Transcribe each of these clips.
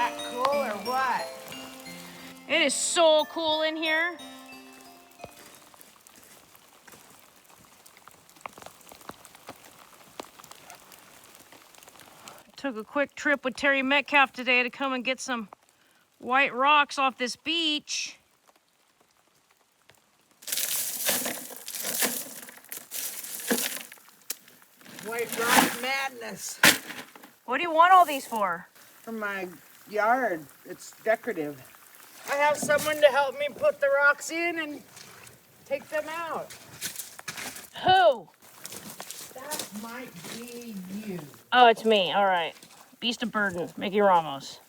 that cool or what? It is so cool in here. Took a quick trip with Terry Metcalf today to come and get some white rocks off this beach. White rock madness. What do you want all these for? For my yard, it's decorative. I have someone to help me put the rocks in and take them out. Who? That might be you. Oh, it's me. All right. Beast of Burden, Mickey Ramos.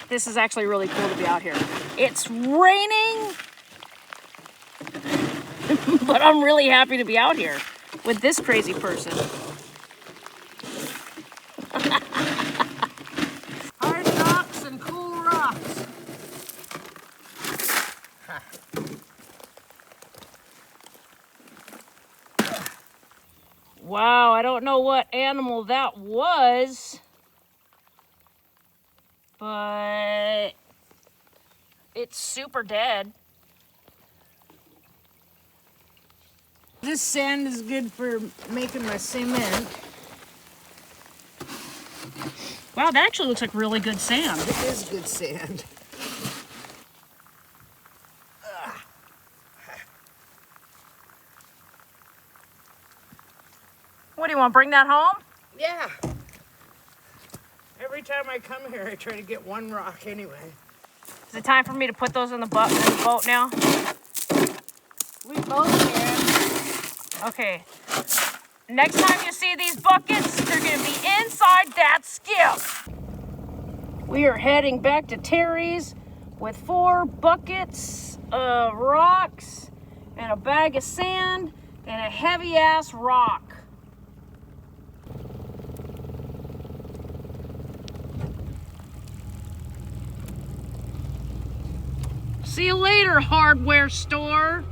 This is actually really cool to be out here. It's raining, but I'm really happy to be out here with this crazy person. Hard rocks and cool rocks. Wow, I don't know what animal that was, but it's super dead. This sand is good for making my cement. Wow, that actually looks like really good sand. It is good sand. What do you want, bring that home? Yeah. Every time I come here, I try to get one rock anyway. Is it time for me to put those in the boat now? We both can. Okay. Next time you see these buckets, they're gonna be inside that skip. We are heading back to Terry's with 4 buckets of rocks and a bag of sand and a heavy ass rock. See you later, hardware store.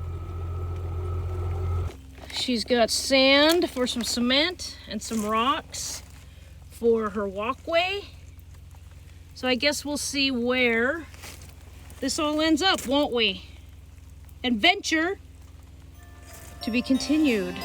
She's got sand for some cement and some rocks for her walkway. So I guess we'll see where this all ends up, won't we? Adventure to be continued.